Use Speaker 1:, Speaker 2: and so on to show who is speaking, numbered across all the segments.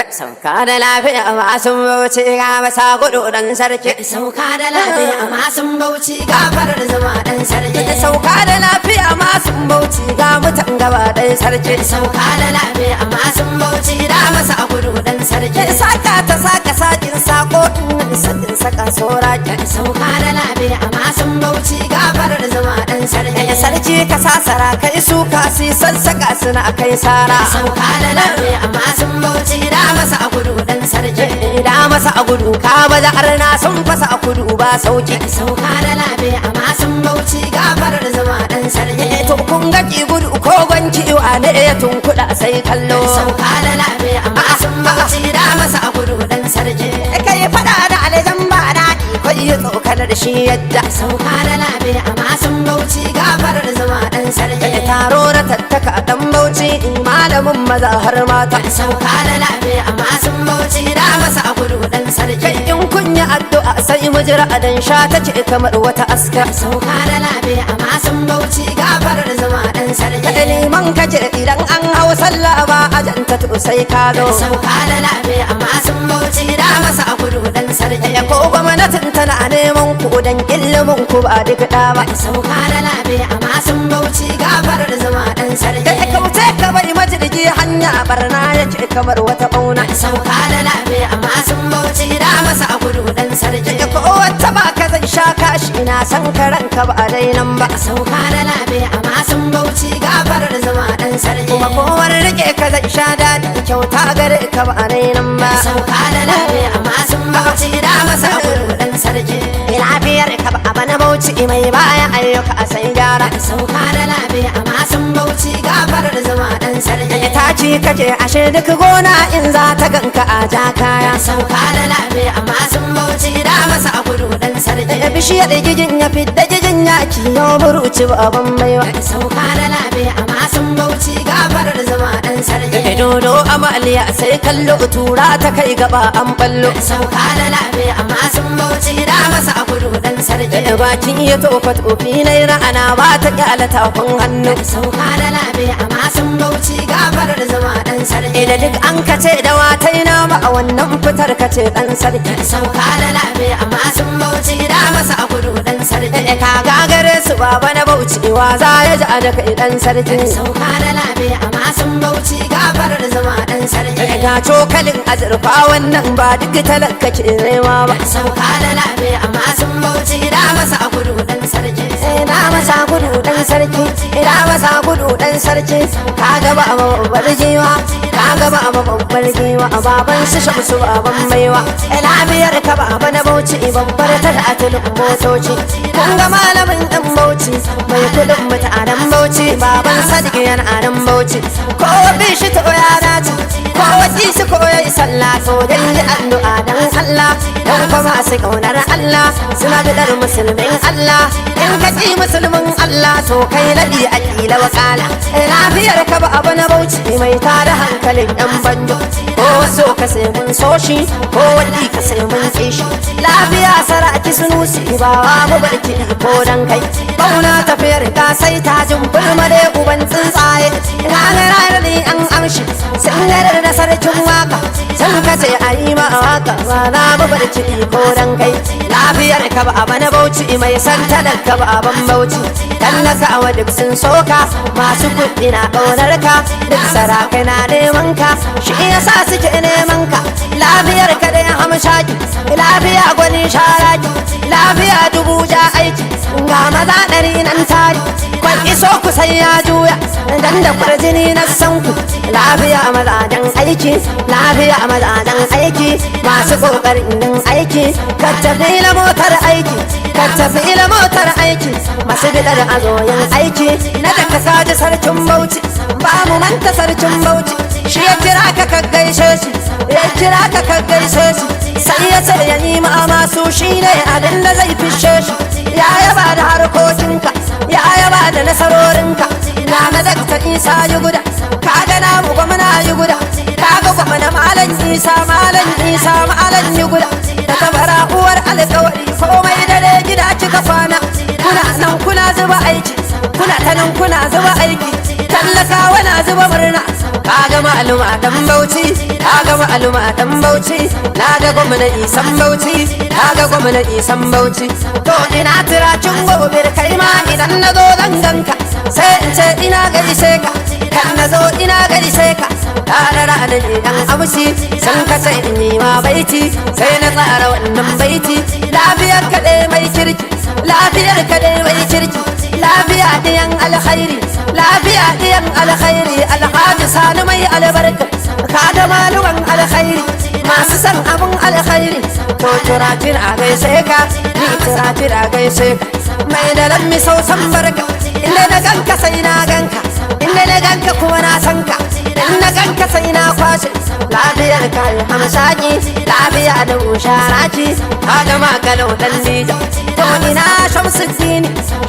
Speaker 1: Sauka da lafiya masu bauchi ga masa gudu dan sarki.
Speaker 2: Sauka da lafiya masu bauchi gafarar zama dan sarki.
Speaker 1: Sauka da lafiya masu bauchi ga mutan gaba dan sarki.
Speaker 2: Sauka da lafiya masu bauchi da masa gudu dan sarki.
Speaker 1: Saka ta saka sakin sako din sakin saka soraki.
Speaker 2: Sauka da lafiya masu bauchi gafarar zama dan sarki.
Speaker 1: Sarki ka sasara kai su kasi sassaka suna kai sara.
Speaker 2: Sauka da lafiya masu bauchi da masa gudu dan sarki.
Speaker 1: Da masa a gudu ka baza arna sun fasa a kudu ba sauki.
Speaker 2: Sauka da lafiya masu bauchi gafarar zama dan sarki.
Speaker 1: To kun ga ki gudu ko gwanki wane ya tunkuda sai kallo.
Speaker 2: Sauka da lafiya masu bauchi da masa gudu dan sarki.
Speaker 1: Kai fada da aljan ba daɗi kai ya tsokanar shi yadda.
Speaker 2: Sauka da lafiya masu bauchi gafarar zama dan sarki.
Speaker 1: Taro na tattaka dan bauchi malamin maza har mata.
Speaker 2: Sauka da lafiya masu bauchi da masa gudu dan sarki.
Speaker 1: In kun yi addu'a sai mu jira dan sha ta ce kamar wata aska.
Speaker 2: Sauka da lafiya masu bauchi gafarar zama dan sarki.
Speaker 1: Liman kace idan an hau sallah ba ajanta to sai ka zo.
Speaker 2: Sauka da lafiya masu bauchi da masa gudu dan sarki.
Speaker 1: Ko gwamnatin tana neman ku dan ilimin ku ba duk da ba.
Speaker 2: Sauka da lafiya masu bauchi gafarar zama dan sarki.
Speaker 1: Da kauce ka bai majirgi hanya barna yake kamar wata bauna.
Speaker 2: Sauka da lafiya masu bauchi da masa gudu dan sarki.
Speaker 1: Ko wata ba ka zai sha kashi na san karanka ba dai nan ba.
Speaker 2: Sauka da lafiya masu bauchi gafarar zama dan sarki.
Speaker 1: Kuma kowar rike ka zai sha daɗi kyauta gare ka ba dai nan ba.
Speaker 2: Sauka da lafiya masu bauchi da masa gudu dan sarki.
Speaker 1: Lafiyar ka ba bana bauchi mai baya ayyuka sai gyara.
Speaker 2: Sauka da lafiya masu bauchi gafarar zama dan sarki.
Speaker 1: Ta ci kace ashe duk gona in za ta ganka a ja kaya.
Speaker 2: Sauka da lafiya masu bauchi da masa gudu dan sarki.
Speaker 1: Bishiyar gigin ya fidda gigin ya kiyo buruci baban baiwa.
Speaker 2: Sauka da lafiya masu bauchi gafarar zama dan sarki.
Speaker 1: Dodo amaliya sai kallo tura ta kai gaba an ballo.
Speaker 2: Sauka da lafiya masu bauchi da masa gudu dan sarki.
Speaker 1: Bakin ya tofa tofi na ra'ana ba ta kyala tafin hannu.
Speaker 2: Sauka da lafiya masu bauchi gafarar zama dan sarki.
Speaker 1: Da duk an kace da watai na ba a wannan fitar kace dan sarki.
Speaker 2: Sauka da lafiya masu bauchi da masa gudu dan sarki.
Speaker 1: Ka gagare su baba na bauchi wa za ya ji a da kai dan sarki.
Speaker 2: Sauka da lafiya masu bauchi gafarar zama dan sarki.
Speaker 1: Ga cokalin azurfa wannan ba duk talaka ke nema ba.
Speaker 2: Sauka da lafiya masu bauchi da masa gudu dan sarki.
Speaker 1: Na masa gudu dan sarki, ina masa gudu dan sarki. Ka gaba a babbar giwa, ka gaba a babbar giwa. A baban su shamsu baban baiwa. Lafiyar ka baba na bauchi babbar ta da atulun motoci. Kun ga malamin dan bauchi, mai kudin mutanen bauchi. Baban sadiq yana nan bauchi. Ko bi shi to ya dace, ko wasi su ko yayi sallah. To dai addu'a dan Allah, dan kuma su kaunar Allah. Suna bidar musulmin Allah, in ka ji musulmin Allah to kai nabi akila wakala. Lafiyar ka ba abu na bauchi mai tada hankalin yan banjo. Ko so ka sai mun so shi, ko wani ka sai mun kishi. Lafiya saraki sunusi ba wa mu barki ko dan kai. Bauna tafiyar ka sai ta jin bulma da uban tsuntsaye. Ranar ni an amshi sun garar da sarkin waka. Sun kace ayi ma waka ba na mu barki ko dan kai. Lafiyar ka ba abu na bauchi mai san talaka ba aban bauchi. Tallaka wa duk sun soka, masu kuɗi na ƙaunar ka. Duk sarakai na neman ka, shi yasa suke neman ka. Lafiyar ka da ya hamshaki, lafiya gwani sharaki. Lafiya dubu ja aiki, ga maza ɗari nan tari. Kwan iso ku sai ya juya, dan da kwarjini na san ku. Lafiya mazajen aiki, lafiya mazajen aiki. Masu ƙoƙarin yin aiki, ka tafi la motar aiki, ka tafi la motar aiki. Masu bidar azoyin aiki, na da ka saji sarkin bauchi. Ba mu manta sarkin bauchi, shi ya kira ka ka gaishe shi, ya kira ka ka gaishe shi. Sai ya ce ya nima masu shi ne abin da zai fishe shi. Ya yaba da harkokinka, ya yaba da nasarorinka. Na madakta isa yi guda, ka ga namu gwamna yi guda. Ka ga gwamna malam isa, malam isa, malam yi guda. Da tabara uwar alƙawari komai dare gida kika kwana. Kuna nan kuna zuba aiki, kuna ta nan kuna zuba aiki. Tallakawa na zuba murna, ka ga maluma dan bauchi, ka ga ga ma'aluma dan Bauchi na ga gwamna Isan Bauchi na ga gwamna Isan Bauchi to ina tiracin gobe kai ma idan na zo zan ganka sai in ce ina gaishe ka kan na zo ina gaishe ka rana ne dan amshi san ka sai in yi ma baiti sai na tsara wannan baiti lafiyar ka dai mai kirki lafiyar ka dai mai kirki lafiya diyan alkhairi lafiya diyan alkhairi alhaji sani mai albarka ka da maluman alkhairi masu san abun alkhairi to turatin a gaishe ka ni turatin a gaishe ka mai da lammi sausan barka inda na ganka sai na ganka inda na ganka kuma na san ka in na ganka sai na kwashe lafiyar ka yi hamsaki lafiya da usharaki ka da magalau dan lija to ina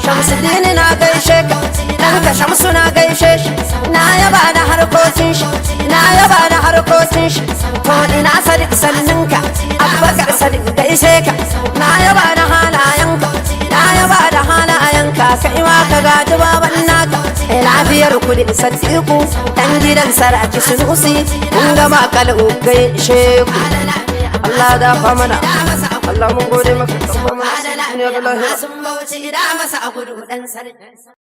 Speaker 1: Shamsuddin na gaishe ka ɗanka Shamsu na gaishe shi na yaba da harkokin shi na yaba da harkokin shi to ina Sadiq sanninka Abubakar Sadiq gaishe ka na yaba da halayenka na yaba da halayenka kai ma ka gaji baban naka lafiyar ku da Sadiku dan gidan Saraki Sunusi kun ga makalu gaishe ku Allah da fa mana Allah mun gode maka
Speaker 2: sun bauchi da masa a gudu dan sarki